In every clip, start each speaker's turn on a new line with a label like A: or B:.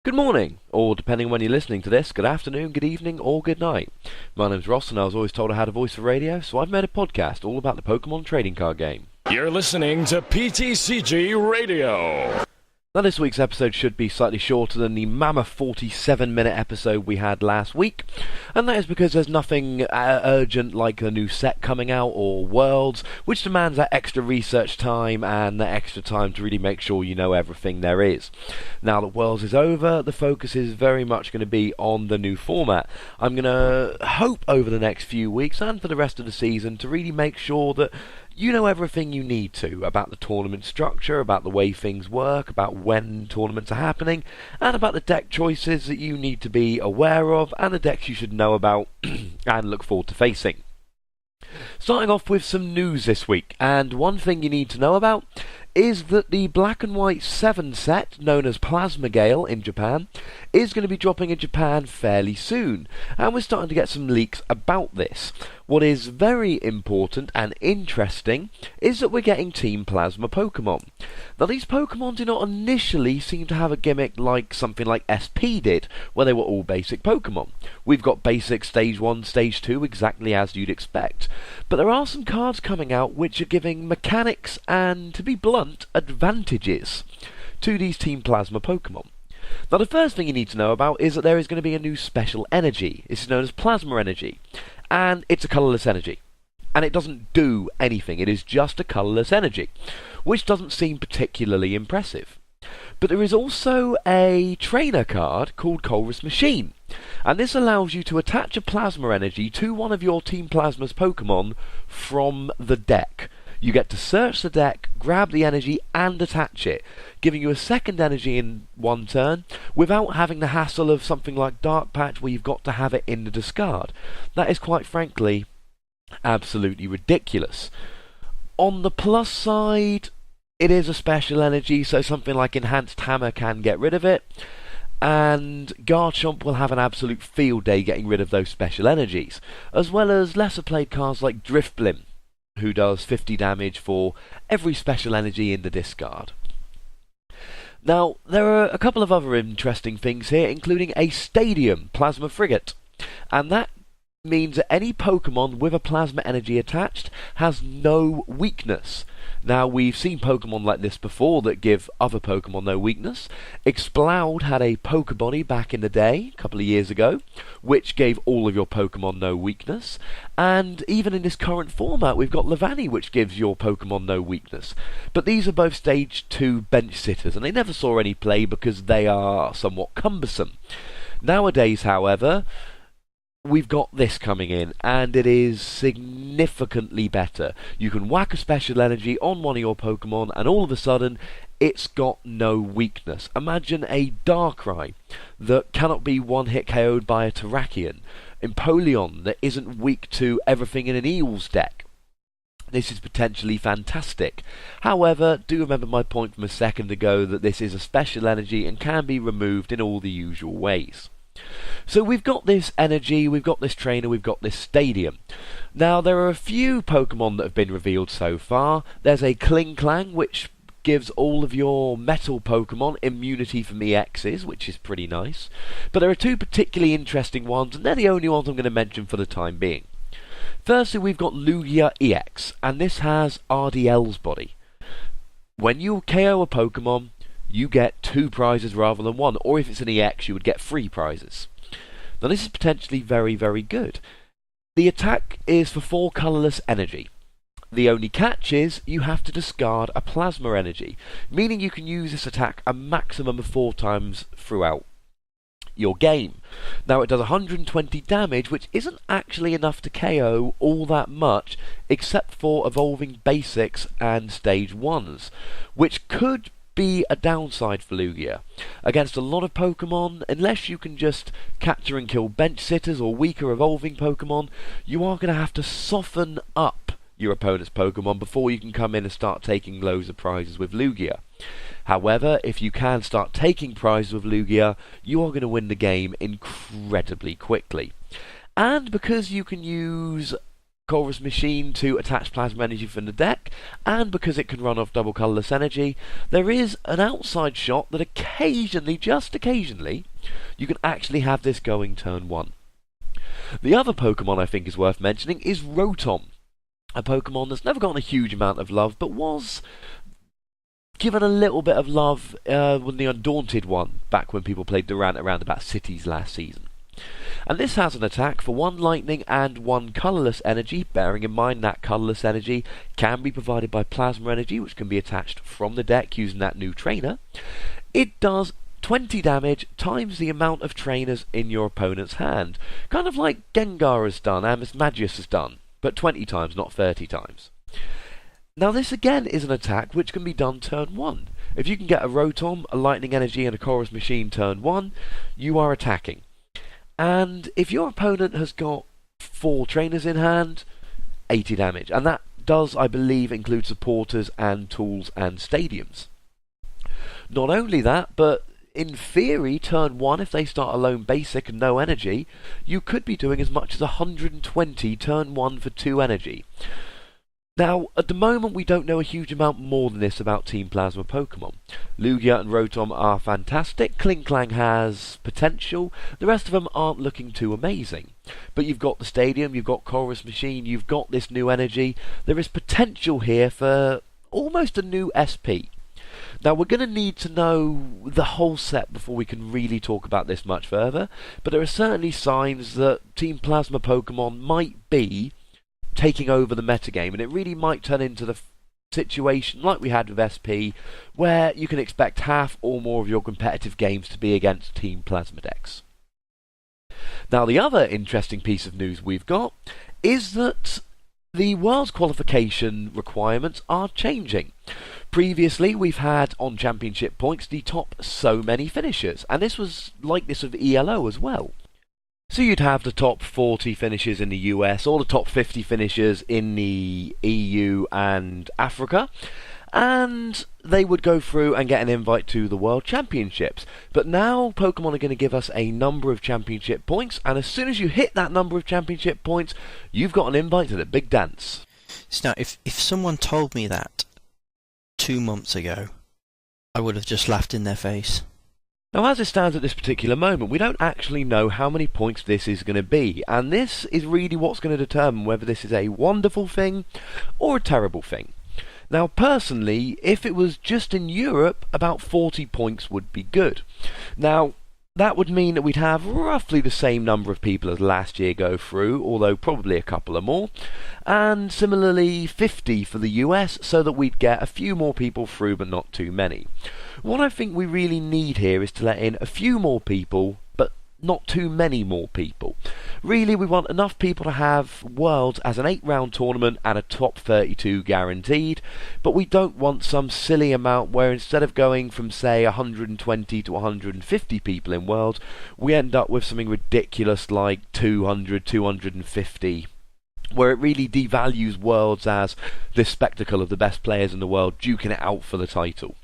A: Good morning, or depending on when you're listening to this, good afternoon, good evening, or good night. My name's Ross, and I was always told I had a voice for radio, so I've made a podcast all about the Pokemon trading card game.
B: You're listening to PTCG Radio.
A: Now this week's episode should be slightly shorter than the mammoth 47-minute episode we had last week, and that is because there's nothing urgent like a new set coming out or Worlds, which demands that extra research time and that extra time to really make sure you know everything there is. Now that Worlds is over, the focus is very much going to be on the new format. I'm going to hope over the next few weeks and for the rest of the season to really make sure that you know everything you need to about the tournament structure, about the way things work, about when tournaments are happening, and about the deck choices that you need to be aware of, and the decks you should know about and look forward to facing. Starting off with some news this week, and one thing you need to know about is that the Black and White 7 set, known as Plasma Gale in Japan, is going to be dropping in Japan fairly soon, and we're starting to get some leaks about this. What is very important and interesting is that we're getting Team Plasma Pokemon. Now these Pokemon do not initially seem to have a gimmick like something like SP did, where they were all basic Pokemon. We've got basic Stage 1, Stage 2, exactly as you'd expect. But there are some cards coming out which are giving mechanics and, to be blunt, advantages to these Team Plasma Pokemon. Now the first thing you need to know about is that there is going to be a new special energy. This is known as Plasma Energy, and it's a colourless energy. And it doesn't do anything, it is just a colourless energy, which doesn't seem particularly impressive. But there is also a trainer card called Colress Machine, and this allows you to attach a Plasma Energy to one of your Team Plasma's Pokemon from the deck. You get to search the deck, grab the energy and attach it, giving you a second energy in one turn without having the hassle of something like Dark Patch where you've got to have it in the discard. That is quite frankly absolutely ridiculous. On the plus side, it is a special energy, so something like Enhanced Hammer can get rid of it, and Garchomp will have an absolute field day getting rid of those special energies, as well as lesser played cards like Drifblim, who does 50 damage for every special energy in the discard. Now, there are a couple of other interesting things here, including a Stadium Plasma Frigate, and that means that any Pokemon with a Plasma Energy attached has no weakness. Now, we've seen Pokemon like this before that give other Pokemon no weakness. Exploud had a Pokebody back in the day, a couple of years ago, which gave all of your Pokemon no weakness. And even in this current format, we've got Levani, which gives your Pokemon no weakness. But these are both Stage 2 bench sitters, and they never saw any play because they are somewhat cumbersome. Nowadays, however, we've got this coming in, and it is significantly better. You can whack a special energy on one of your Pokemon, and all of a sudden, it's got no weakness. Imagine a Darkrai that cannot be one-hit KO'd by a Terrakion. Empoleon that isn't weak to everything in an Eels deck. This is potentially fantastic. However, do remember my point from a second ago that this is a special energy and can be removed in all the usual ways. So we've got this energy, we've got this trainer, we've got this stadium. Now there are a few Pokemon that have been revealed so far. There's a Klinklang, which gives all of your metal Pokemon immunity from EXs, which is pretty nice. But there are two particularly interesting ones, and they're the only ones I'm going to mention for the time being. Firstly, we've got Lugia EX, and this has RDL's body. When you KO a Pokemon, you get 2 prizes rather than 1, or if it's an EX, you would get 3 prizes. Now this is potentially very, very good. The attack is for 4 colourless energy. The only catch is you have to discard a Plasma Energy, meaning you can use this attack a maximum of 4 times throughout your game. Now it does 120 damage, which isn't actually enough to KO all that much, except for evolving basics and stage 1s, which could be a downside for Lugia. Against a lot of Pokemon, unless you can just capture and kill bench sitters or weaker evolving Pokemon, you are going to have to soften up your opponent's Pokemon before you can come in and start taking loads of prizes with Lugia. However, if you can start taking prizes with Lugia, you are going to win the game incredibly quickly. And because you can use Chorus Machine to attach Plasma Energy from the deck, and because it can run off double colourless energy, there is an outside shot that occasionally, just occasionally, you can actually have this going turn 1. The other Pokemon I think is worth mentioning is Rotom, a Pokemon that's never gotten a huge amount of love, but was given a little bit of love when the Undaunted one, back when people played Durant around about cities last season. And this has an attack for 1 lightning and 1 colourless energy, bearing in mind that colourless energy can be provided by plasma energy, which can be attached from the deck using that new trainer. It does 20 damage times the amount of trainers in your opponent's hand, kind of like Gengar has done and Magius has done, but 20 times, not 30 times. Now this again is an attack which can be done turn 1. If you can get a Rotom, a Lightning Energy and a Chorus Machine turn 1, you are attacking. And if your opponent has got 4 trainers in hand, 80 damage. And that does, I believe, include supporters and tools and stadiums. Not only that, but in theory, turn 1, if they start alone basic and no energy, you could be doing as much as 120 turn 1 for 2 energy. Now, at the moment we don't know a huge amount more than this about Team Plasma Pokemon. Lugia and Rotom are fantastic, Klinklang has potential, the rest of them aren't looking too amazing. But you've got the Stadium, you've got Chorus Machine, you've got this new energy, there is potential here for almost a new SP. Now we're going to need to know the whole set before we can really talk about this much further, but there are certainly signs that Team Plasma Pokemon might be taking over the metagame, and it really might turn into the situation like we had with SP, where you can expect half or more of your competitive games to be against Team Plasma decks. Now the other interesting piece of news we've got is that the World's Qualification requirements are changing. Previously we've had on championship points the top so many finishers, and this was like this with ELO as well. So you'd have the top 40 finishers in the US, or the top 50 finishers in the EU and Africa, and they would go through and get an invite to the World Championships. But now Pokemon are going to give us a number of championship points, and as soon as you hit that number of championship points, you've got an invite to the big dance.
C: So now, if someone told me that 2 months ago, I would have just laughed in their face.
A: Now as it stands at this particular moment, we don't actually know how many points this is going to be, and this is really what's going to determine whether this is a wonderful thing or a terrible thing. Now personally, if it was just in Europe, about 40 points would be good. Now that would mean that we'd have roughly the same number of people as last year go through, although probably a couple or more, and similarly 50 for the US, so that we'd get a few more people through but not too many. What I think we really need here is to let in a few more people, but not too many more people. Really, we want enough people to have Worlds as an 8-round tournament and a top 32 guaranteed, but we don't want some silly amount where instead of going from, say, 120 to 150 people in Worlds, we end up with something ridiculous like 200, 250, where it really devalues Worlds as this spectacle of the best players in the world duking it out for the title.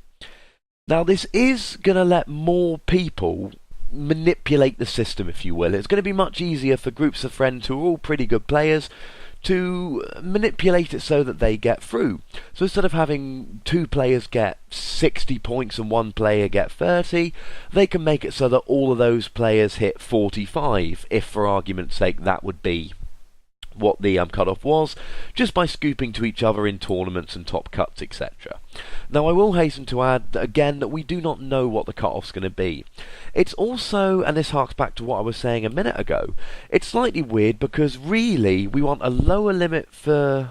A: Now this is going to let more people manipulate the system, if you will. It's going to be much easier for groups of friends who are all pretty good players to manipulate it so that they get through. So instead of having 2 players get 60 points and 1 player get 30, they can make it so that all of those players hit 45, if for argument's sake that would be what the cutoff was, just by scooping to each other in tournaments and top cuts, etc. Now I will hasten to add again that we do not know what the cutoff's going to be. It's also, and this harks back to what I was saying a minute ago, it's slightly weird because really we want a lower limit for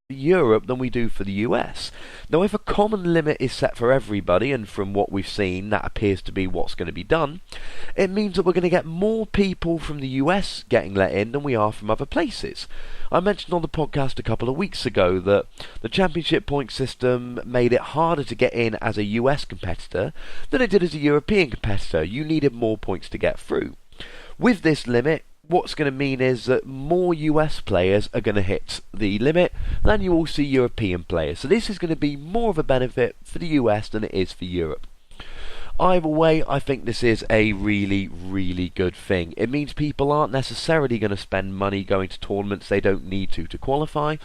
A: Europe than we do for the US. Now if a common limit is set for everybody, and from what we've seen that appears to be what's going to be done, it means that we're going to get more people from the US getting let in than we are from other places. I mentioned on the podcast a couple of weeks ago that the championship point system made it harder to get in as a US competitor than it did as a European competitor. You needed more points to get through. With this limit, what's going to mean is that more US players are going to hit the limit than you will see European players. So this is going to be more of a benefit for the US than it is for Europe. Either way, I think this is a really, really good thing. It means people aren't necessarily going to spend money going to tournaments they don't need to qualify,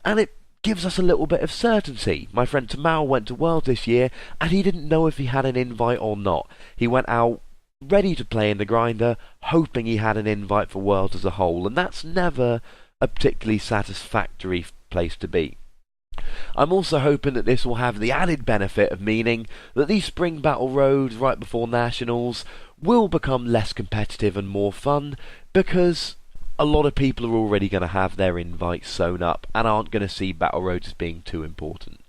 A: and it gives us a little bit of certainty. My friend Tamao went to Worlds this year, and he didn't know if he had an invite or not. He went out ready to play in the grinder, hoping he had an invite for Worlds as a whole, and that's never a particularly satisfactory place to be. I'm also hoping that this will have the added benefit of meaning that these spring battle roads right before Nationals will become less competitive and more fun, because a lot of people are already going to have their invites sewn up and aren't going to see battle roads as being too important.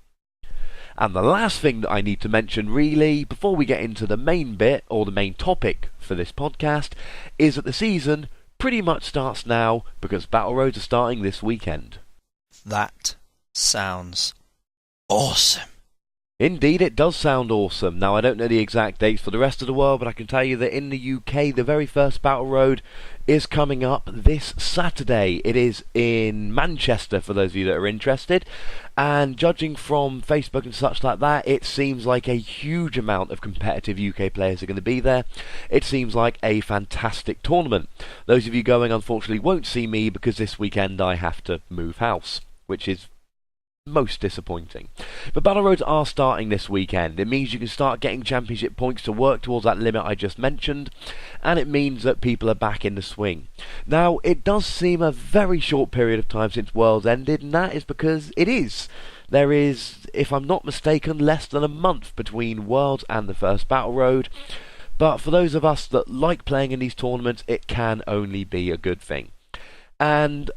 A: And the last thing that I need to mention really, before we get into the main bit, or the main topic for this podcast, is that the season pretty much starts now, because battle roads are starting this weekend.
C: That sounds awesome.
A: Indeed, it does sound awesome. Now, I don't know the exact dates for the rest of the world, but I can tell you that in the UK, the very first battle road is coming up this Saturday. It is in Manchester, for those of you that are interested. And judging from Facebook and such like that, it seems like a huge amount of competitive UK players are going to be there. It seems like a fantastic tournament. Those of you going, unfortunately, won't see me because this weekend I have to move house, which is most disappointing. But battle roads are starting this weekend. It means you can start getting championship points to work towards that limit I just mentioned, and it means that people are back in the swing. Now, it does seem a very short period of time since Worlds ended, and that is because it is. There is, if I'm not mistaken, less than a month between Worlds and the first battle road, but for those of us that like playing in these tournaments, it can only be a good thing. And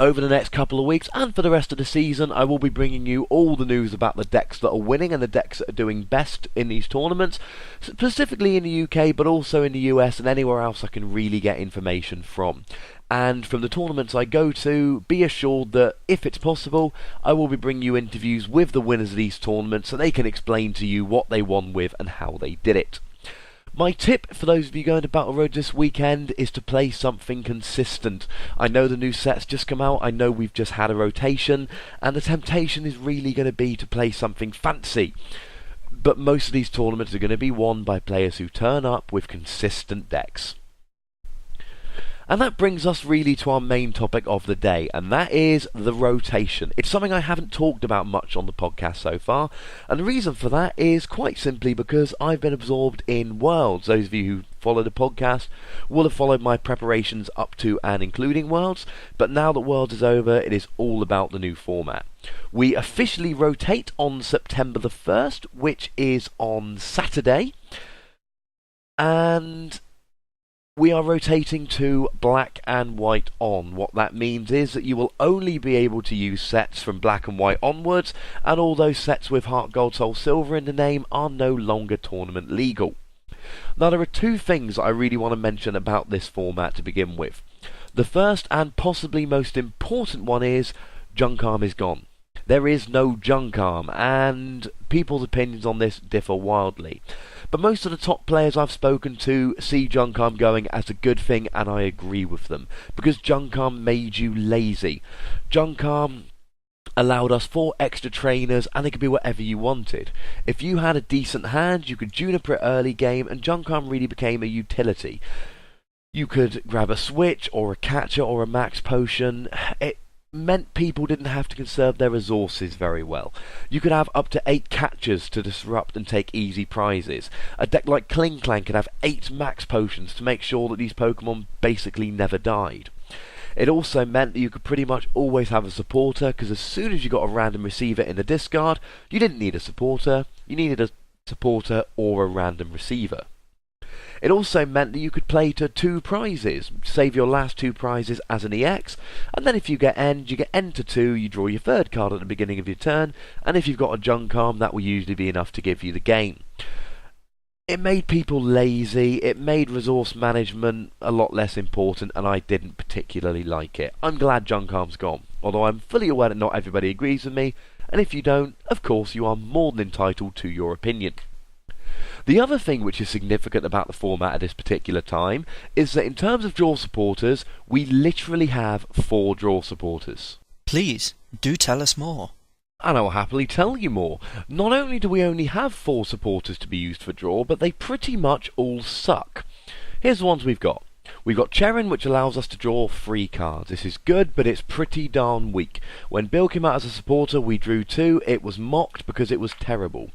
A: over the next couple of weeks, and for the rest of the season, I will be bringing you all the news about the decks that are winning and the decks that are doing best in these tournaments, specifically in the UK, but also in the US and anywhere else I can really get information from. And from the tournaments I go to, be assured that, if it's possible, I will be bringing you interviews with the winners of these tournaments so they can explain to you what they won with and how they did it. My tip for those of you going to Battle Road this weekend is to play something consistent. I know the new set's just come out, I know we've just had a rotation, and the temptation is really going to be to play something fancy. But most of these tournaments are going to be won by players who turn up with consistent decks. And that brings us really to our main topic of the day, and that is the rotation. It's something I haven't talked about much on the podcast so far, and the reason for that is quite simply because I've been absorbed in Worlds. Those of you who follow the podcast will have followed my preparations up to and including Worlds, but now that Worlds is over, it is all about the new format. We officially rotate on September the 1st, which is on Saturday, and we are rotating to black and white on. What that means is that you will only be able to use sets from black and white onwards, and all those sets with Heart Gold Soul Silver in the name are no longer tournament legal. Now, there are two things I really want to mention about this format to begin with. The first and possibly most important one is Junk Arm is gone. There is no Junk Arm, and people's opinions on this differ wildly. But most of the top players I've spoken to see Junk Arm going as a good thing, and I agree with them, because Junk Arm made you lazy. Junk Arm allowed us 4 extra trainers, and it could be whatever you wanted. If you had a decent hand, you could Juniper it early game, and Junk Arm really became a utility. You could grab a switch, or a catcher, or a max potion. It meant people didn't have to conserve their resources very well. You could have up to 8 catchers to disrupt and take easy prizes. A deck like Kling Clan could have 8 max potions to make sure that these Pokemon basically never died. It also meant that you could pretty much always have a supporter, because as soon as you got a random receiver in the discard, you didn't need a supporter, you needed a supporter or a random receiver. It also meant that you could play to 2 prizes, save your last 2 prizes as an EX, and then if you get End, you get End to 2, you draw your 3rd card at the beginning of your turn, and if you've got a Junk Arm, that will usually be enough to give you the game. It made people lazy, it made resource management a lot less important, and I didn't particularly like it. I'm glad Junk Arm's gone, although I'm fully aware that not everybody agrees with me, and if you don't, of course you are more than entitled to your opinion. The other thing which is significant about the format at this particular time is that in terms of draw supporters, we literally have 4 draw supporters.
C: Please, do tell us more.
A: And I will happily tell you more. Not only do we only have 4 supporters to be used for draw, but they pretty much all suck. Here's the ones we've got. We've got Cherin, which allows us to draw 3 cards. This is good, but it's pretty darn weak. When Bill came out as a supporter, we drew 2. It was mocked because it was terrible.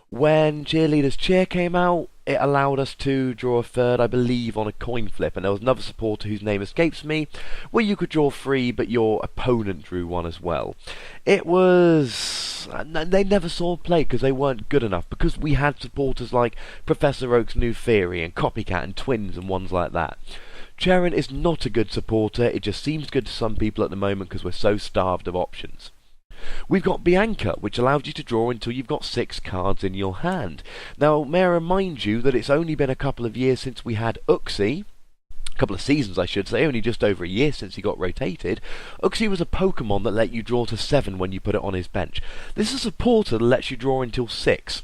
A: When Cheerleader's Cheer came out, it allowed us to draw a 3rd, I believe, on a coin flip. And there was another supporter whose name escapes me, where you could draw 3, but your opponent drew 1 as well. It was... They never saw play because they weren't good enough, because we had supporters like Professor Oak's New Theory and Copycat and Twins and ones like that. Cherin is not a good supporter. It just seems good to some people at the moment because we're so starved of options. We've got Bianca, which allows you to draw until you've got 6 cards in your hand. Now, may I remind you that it's only been a couple of years since we had Uxie, a couple of seasons I should say, only just over a year since he got rotated. Uxie was a Pokemon that let you draw to 7 when you put it on his bench. This is a supporter that lets you draw until 6.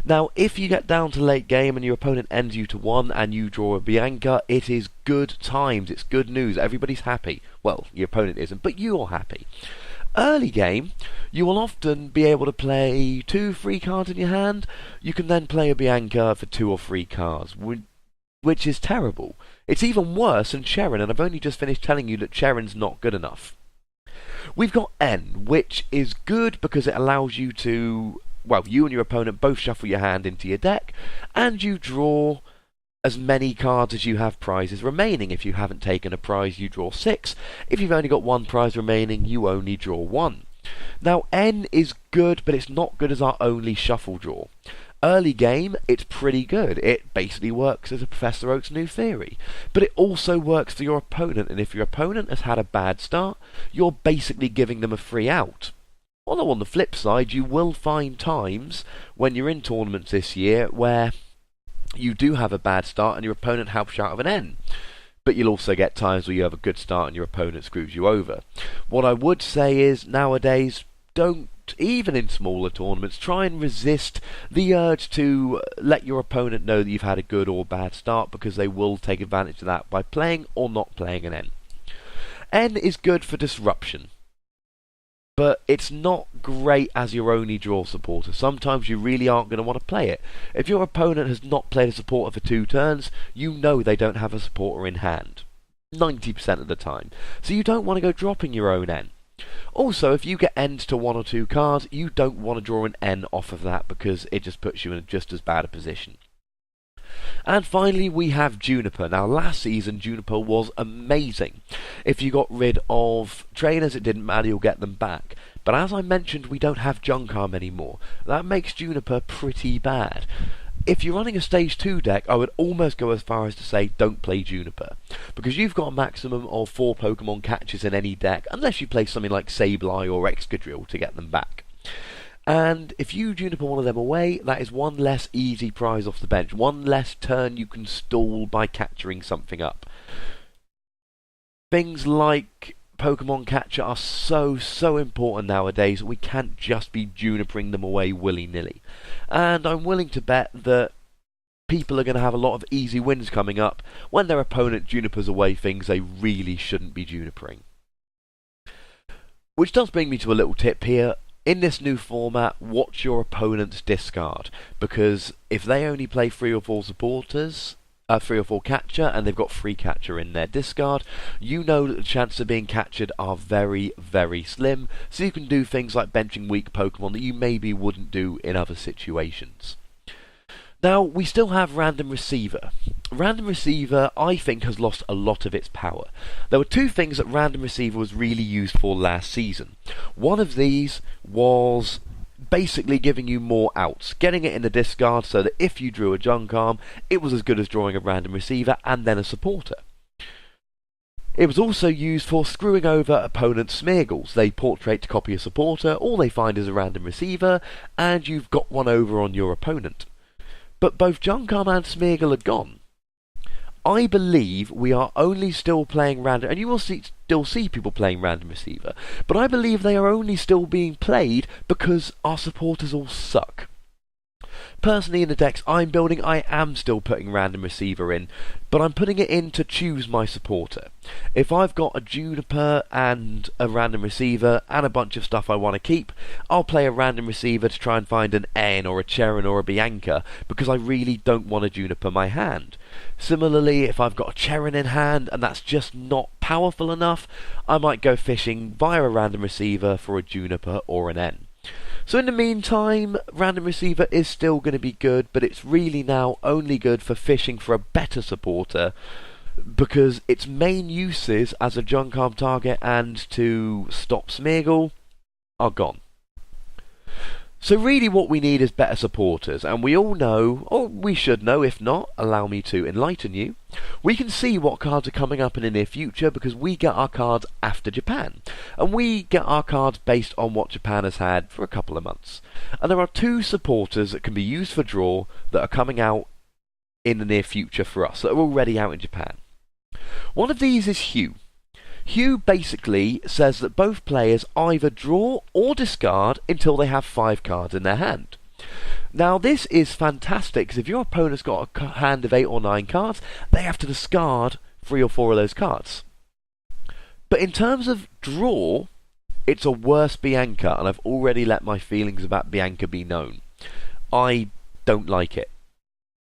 A: Now, if you get down to late game and your opponent ends you to 1 and you draw a Bianca, it is good times, it's good news, everybody's happy. Well, your opponent isn't, but you're happy. Early game, you will often be able to play 2 free cards in your hand. You can then play a Bianca for 2 or 3 cards, which is terrible. It's even worse than Cherin, and I've only just finished telling you that Cherin's not good enough. We've got N, which is good because it allows you to... Well, you and your opponent both shuffle your hand into your deck, and you draw as many cards as you have prizes remaining. If you haven't taken a prize, you draw 6. If you've only got 1 prize remaining, you only draw 1. Now, N is good, but it's not good as our only shuffle draw. Early game, it's pretty good. It basically works as a Professor Oak's New Theory. But it also works for your opponent, and if your opponent has had a bad start, you're basically giving them a free out. Although on the flip side, you will find times when you're in tournaments this year where you do have a bad start and your opponent helps you out of an N. But you'll also get times where you have a good start and your opponent screws you over. What I would say is, nowadays, don't, even in smaller tournaments, try and resist the urge to let your opponent know that you've had a good or bad start, because they will take advantage of that by playing or not playing an N. N is good for disruption, but it's not great as your only draw supporter. Sometimes you really aren't going to want to play it. If your opponent has not played a supporter for 2 turns, you know they don't have a supporter in hand 90% of the time, so you don't want to go dropping your own N. Also, if you get N's to 1 or 2 cards, you don't want to draw an N off of that, because it just puts you in just as bad a position. And finally, we have Juniper. Now, last season, Juniper was amazing. If you got rid of trainers, it didn't matter, you'll get them back. But as I mentioned, we don't have Junk Arm anymore. That makes Juniper pretty bad. If you're running a Stage 2 deck, I would almost go as far as to say don't play Juniper, because you've got a maximum of 4 Pokemon catches in any deck, unless you play something like Sableye or Excadrill to get them back. And if you Juniper one of them away, that is 1 less easy prize off the bench, 1 less turn you can stall by capturing something up. Things like Pokemon Catcher are so important nowadays that we can't just be Junipering them away willy-nilly. And I'm willing to bet that people are going to have a lot of easy wins coming up when their opponent Junipers away things they really shouldn't be Junipering. Which does bring me to a little tip here. In this new format, watch your opponent's discard, because if they only play 3 or 4 supporters, 3 or 4 catcher, and they've got 3 catcher in their discard, you know that the chances of being captured are very, very slim, so you can do things like benching weak Pokemon that you maybe wouldn't do in other situations. Now, we still have Random Receiver. Random Receiver, I think, has lost a lot of its power. There were 2 things that Random Receiver was really used for last season. One of these was basically giving you more outs, getting it in the discard so that if you drew a Junk Arm, it was as good as drawing a Random Receiver and then a supporter. It was also used for screwing over opponents' Smeargles. They portrait to copy a supporter, all they find is a Random Receiver, and you've got one over on your opponent. But both Junk Arm and Smeargle are gone. I believe we are only still playing Random, and you will still see people playing Random Receiver, but I believe they are only still being played because our supporters all suck. Personally, in the decks I'm building, I am still putting Random Receiver in, but I'm putting it in to choose my supporter. If I've got a Juniper and a Random Receiver and a bunch of stuff I want to keep, I'll play a Random Receiver to try and find an N or a Cherin or a Bianca, because I really don't want a Juniper my hand. Similarly, if I've got a Cherin in hand and that's just not powerful enough, I might go fishing via a Random Receiver for a Juniper or an N. So in the meantime, Random Receiver is still going to be good, but it's really now only good for fishing for a better supporter, because its main uses as a junk arm target and to stop Smeargle are gone. So really what we need is better supporters, and we all know, or we should know, if not, allow me to enlighten you, we can see what cards are coming up in the near future because we get our cards after Japan, and we get our cards based on what Japan has had for a couple of months. And there are two supporters that can be used for draw that are coming out in the near future for us, that are already out in Japan. One of these is Hugh. Hugh basically says that both players either draw or discard until they have 5 cards in their hand. Now this is fantastic, because if your opponent's got a hand of 8 or 9 cards, they have to discard 3 or 4 of those cards. But in terms of draw, it's a worse Bianca, and I've already let my feelings about Bianca be known. I don't like it.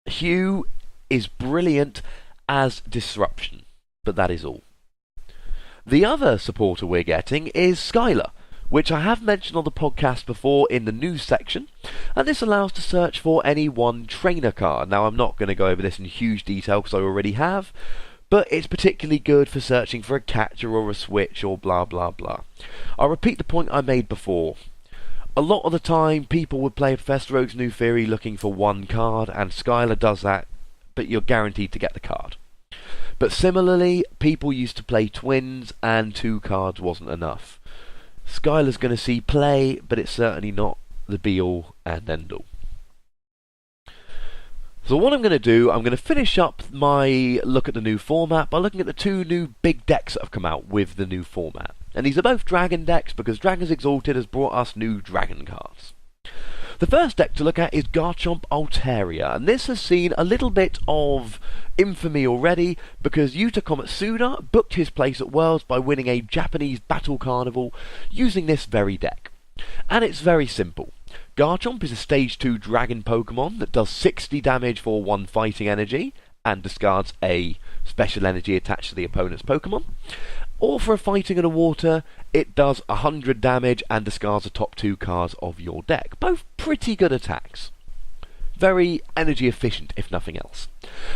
A: Hugh is brilliant as disruption, but that is all. The other supporter we're getting is Skylar, which I have mentioned on the podcast before in the news section, and this allows to search for any one trainer card. Now I'm not going to go over this in huge detail because I already have, but it's particularly good for searching for a catcher or a switch or blah blah blah. I'll repeat the point I made before. A lot of the time people would play Professor Oak's New Theory looking for one card, and Skylar does that, but you're guaranteed to get the card. But similarly, people used to play Twins and 2 cards wasn't enough. Skylar's going to see play, but it's certainly not the be-all and end-all. So what I'm going to do, I'm going to finish up my look at the new format by looking at the 2 new big decks that have come out with the new format. And these are both Dragon decks, because Dragons Exalted has brought us new Dragon cards. The first deck to look at is Garchomp Altaria, and this has seen a little bit of infamy already because Yuta Komatsuda booked his place at Worlds by winning a Japanese Battle Carnival using this very deck. And it's very simple. Garchomp is a Stage 2 Dragon Pokemon that does 60 damage for 1 fighting energy and discards a special energy attached to the opponent's Pokemon. Or for a fighting and a water, it does 100 damage and discards the top 2 cards of your deck. Both pretty good attacks. Very energy efficient, if nothing else.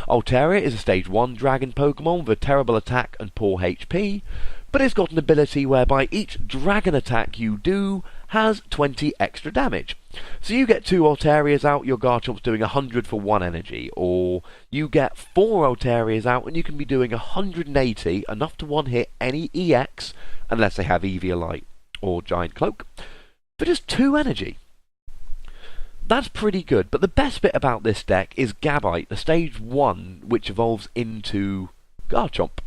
A: Altaria is a Stage 1 Dragon Pokemon with a terrible attack and poor HP, but it's got an ability whereby each Dragon attack you do has 20 extra damage. So you get 2 Altarias out, your Garchomp's doing 100 for 1 energy, or you get 4 Altarias out and you can be doing 180, enough to one-hit any EX, unless they have Eviolite or Giant Cloak, for just 2 energy. That's pretty good, but the best bit about this deck is Gabite, the Stage 1, which evolves into Garchomp.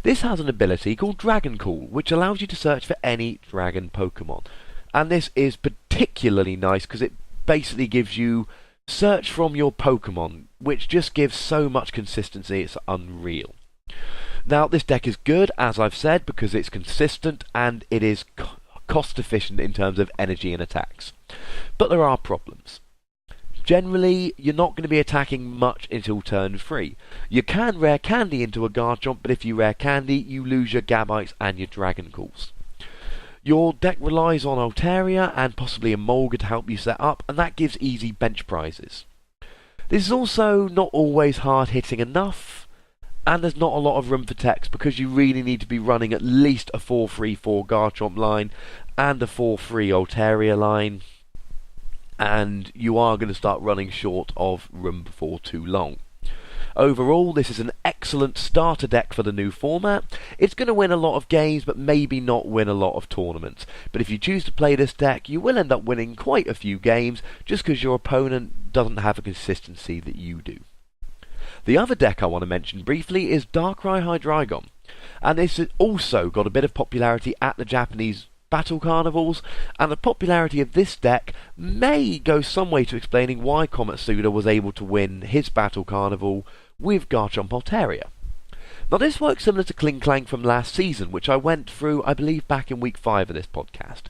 A: This has an ability called Dragon Call, which allows you to search for any Dragon Pokemon. And this is particularly nice because it basically gives you search from your Pokemon, which just gives so much consistency, it's unreal. Now, this deck is good, as I've said, because it's consistent and it is cost efficient in terms of energy and attacks. But there are problems. Generally, you're not going to be attacking much until turn 3. You can rare candy into a Garchomp, but if you rare candy, you lose your Gabites and your Dragon Calls. Your deck relies on Altaria and possibly a Mulga to help you set up, and that gives easy bench prizes. This is also not always hard hitting enough, and there's not a lot of room for text because you really need to be running at least a 4-3-4 Garchomp line and a 4-3 Altaria line, and you are going to start running short of room before too long. Overall, this is an excellent starter deck for the new format. It's going to win a lot of games, but maybe not win a lot of tournaments. But if you choose to play this deck, you will end up winning quite a few games, just because your opponent doesn't have a consistency that you do. The other deck I want to mention briefly is Darkrai Hydreigon. And this has also got a bit of popularity at the Japanese Battle Carnivals, and the popularity of this deck may go some way to explaining why Komatsuda was able to win his Battle Carnival with Garchomp Altaria. Now this works similar to Kling Klang from last season, which I went through, I believe, back in week 5 of this podcast.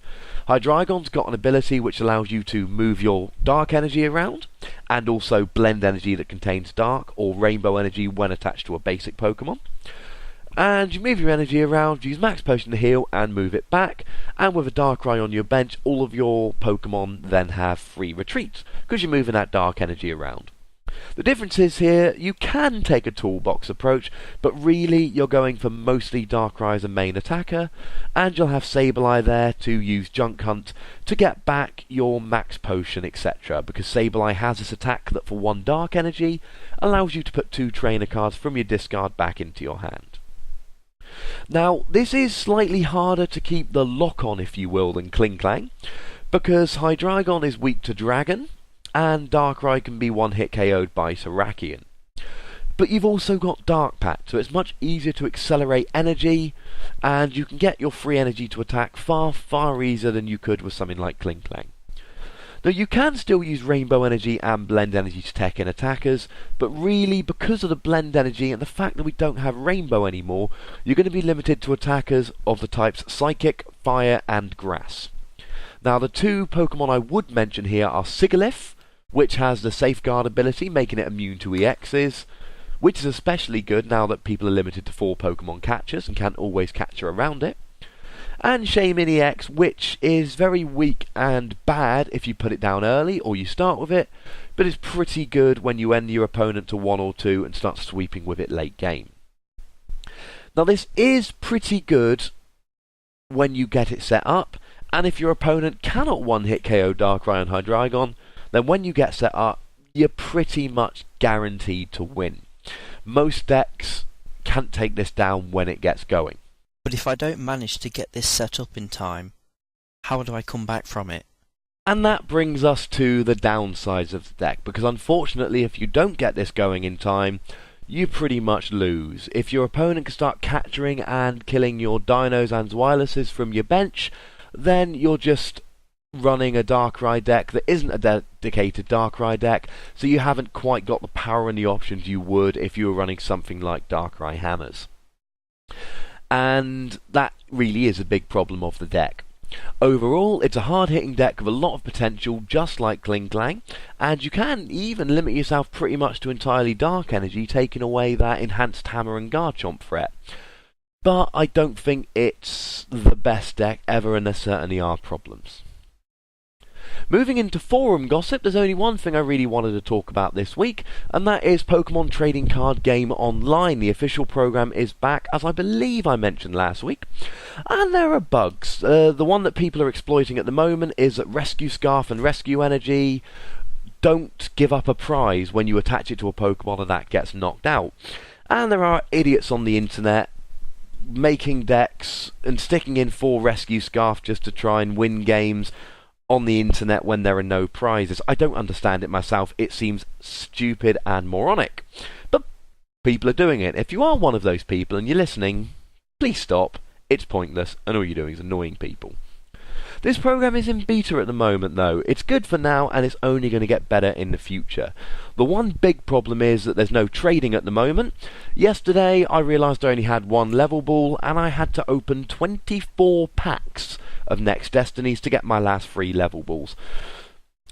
A: Hydreigon's got an ability which allows you to move your dark energy around, and also blend energy that contains dark or rainbow energy when attached to a basic Pokemon. And you move your energy around, use Max Potion to heal, and move it back. And with a Darkrai on your bench, all of your Pokemon then have free retreats, because you're moving that dark energy around. The difference is here, you can take a toolbox approach, but really you're going for mostly Darkrai as a main attacker, and you'll have Sableye there to use Junk Hunt to get back your Max Potion, etc. Because Sableye has this attack that for 1 dark energy allows you to put 2 trainer cards from your discard back into your hand. Now, this is slightly harder to keep the lock on, if you will, than Kling Klang, because Hydreigon is weak to Dragon, and Darkrai can be one-hit KO'd by Terrakion. But you've also got Dark Pact, so it's much easier to accelerate energy, and you can get your free energy to attack far, far easier than you could with something like Kling Klang. Now you can still use Rainbow Energy and Blend Energy to tech in attackers, but really because of the Blend Energy and the fact that we don't have Rainbow anymore, you're going to be limited to attackers of the types Psychic, Fire and Grass. Now the 2 Pokemon I would mention here are Sigilyph, which has the Safeguard ability, making it immune to EXs, which is especially good now that people are limited to 4 Pokemon catchers and can't always capture around it. And Shaman EX, which is very weak and bad if you put it down early or you start with it, but is pretty good when you end your opponent to 1 or 2 and start sweeping with it late game. Now this is pretty good when you get it set up, and if your opponent cannot one-hit KO Darkrai and Hydreigon, then when you get set up, you're pretty much guaranteed to win. Most decks can't take this down when it gets going.
C: But if I don't manage to get this set up in time, how do I come back from it?
A: And that brings us to the downsides of the deck, because unfortunately if you don't get this going in time, you pretty much lose. If your opponent can start capturing and killing your Dinos and Zweilous from your bench, then you're just running a Darkrai deck that isn't a dedicated Darkrai deck, so you haven't quite got the power and the options you would if you were running something like Darkrai Hammers. And that really is a big problem of the deck. Overall, it's a hard-hitting deck with a lot of potential, just like Kling Klang, and you can even limit yourself pretty much to entirely dark energy, taking away that enhanced Hammer and Garchomp threat. But I don't think it's the best deck ever, and there certainly are problems. Moving into forum gossip, there's only one thing I really wanted to talk about this week, and that is Pokemon Trading Card Game Online. The official program is back, as I believe I mentioned last week, and there are bugs. The one that people are exploiting at the moment is that Rescue Scarf and Rescue Energy don't give up a prize when you attach it to a Pokemon and that gets knocked out. And there are idiots on the internet making decks and sticking in 4 Rescue Scarf just to try and win games on the internet when there are no prizes. I don't understand it myself. It seems stupid and moronic. But people are doing it. If you are one of those people and you're listening, please stop. It's pointless and all you're doing is annoying people. This program is in beta at the moment though. It's good for now and it's only going to get better in the future. The one big problem is that there's no trading at the moment. Yesterday I realised I only had 1 level ball and I had to open 24 packs of Next Destinies to get my last 3 level balls.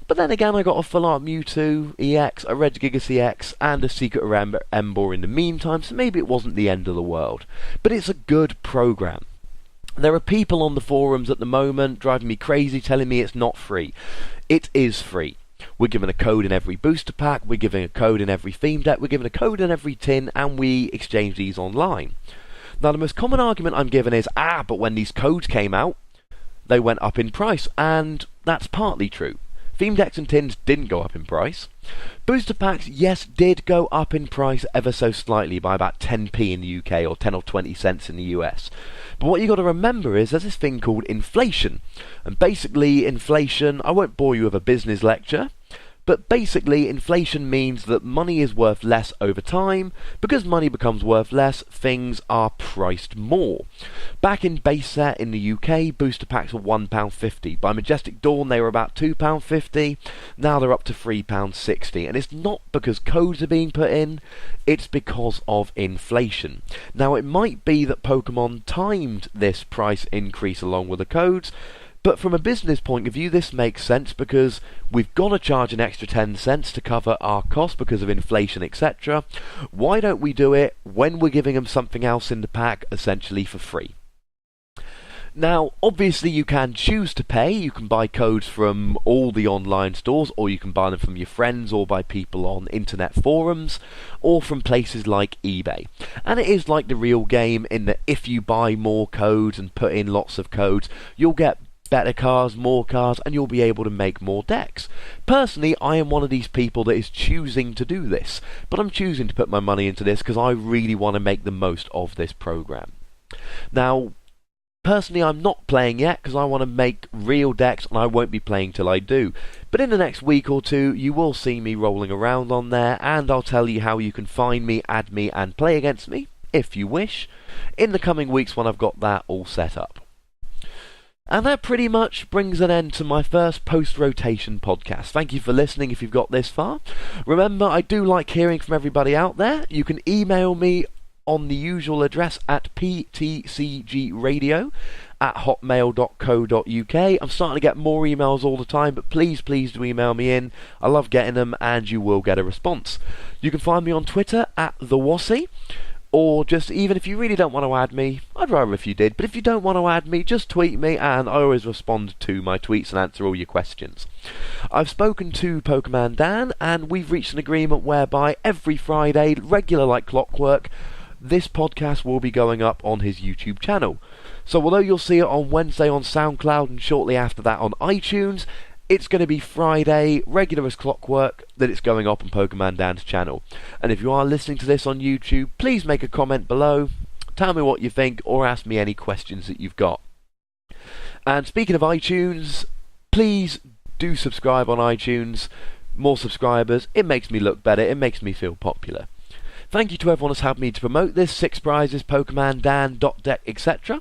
A: But then again I got a full art Mewtwo EX, a Regigigas EX and a Secret Ember in the meantime, so maybe it wasn't the end of the world. But it's a good program. There are people on the forums at the moment driving me crazy telling me it's not free. It is free. We're given a code in every booster pack, we're giving a code in every theme deck, we're given a code in every tin, and we exchange these online. Now the most common argument I'm given is, but when these codes came out, they went up in price, and that's partly true. Theme decks and tins didn't go up in price. Booster packs, yes, did go up in price ever so slightly by about 10p in the UK or 10 or 20 cents in the US. But what you got to remember is there's this thing called inflation. And basically inflation, I won't bore you with a business lecture, But basically, inflation means that money is worth less over time. Because money becomes worth less, things are priced more. Back in base set in the UK, booster packs were £1.50. By Majestic Dawn, they were about £2.50. Now they're up to £3.60. And it's not because codes are being put in, it's because of inflation. Now, it might be that Pokemon timed this price increase along with the codes, but from a business point of view, this makes sense because we've got to charge an extra 10 cents to cover our costs because of inflation, etc. Why don't we do it when we're giving them something else in the pack, essentially for free? Now, obviously you can choose to pay. You can buy codes from all the online stores, or you can buy them from your friends or by people on internet forums, or from places like eBay. And it is like the real game in that if you buy more codes and put in lots of codes, you'll get better cars, more cars, and you'll be able to make more decks. Personally, I am one of these people that is choosing to do this, but I'm choosing to put my money into this because I really want to make the most of this program. Now, personally, I'm not playing yet because I want to make real decks and I won't be playing till I do. But in the next week or two, you will see me rolling around on there, and I'll tell you how you can find me, add me, and play against me, if you wish, in the coming weeks when I've got that all set up. And that pretty much brings an end to my first post-rotation podcast. Thank you for listening if you've got this far. Remember, I do like hearing from everybody out there. You can email me on the usual address at ptcgradio@hotmail.co.uk. I'm starting to get more emails all the time, but please do email me in. I love getting them, and you will get a response. You can find me on Twitter at TheWassy. Or just, even if you really don't want to add me, I'd rather if you did, but if you don't want to add me, just tweet me, and I always respond to my tweets and answer all your questions. I've spoken to Pokemon Dan, and we've reached an agreement whereby every Friday, regular like clockwork, this podcast will be going up on his YouTube channel. So although you'll see it on Wednesday on SoundCloud and shortly after that on iTunes, it's going to be Friday, regular as clockwork, that it's going up on Pokemon Dan's channel. And if you are listening to this on YouTube, please make a comment below, tell me what you think, or ask me any questions that you've got. And speaking of iTunes, please do subscribe on iTunes. More subscribers, it makes me look better, it makes me feel popular. Thank you to everyone who's helped me to promote this. 6 prizes, Pokemon Dan, Dot Deck, etc.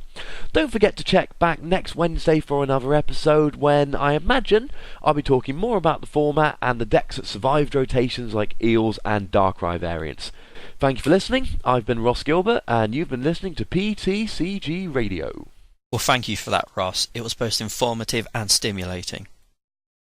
A: Don't forget to check back next Wednesday for another episode when I imagine I'll be talking more about the format and the decks that survived rotations like Eels and Darkrai variants. Thank you for listening. I've been Ross Gilbert, and you've been listening to PTCG Radio.
C: Well, thank you for that, Ross. It was both informative and stimulating.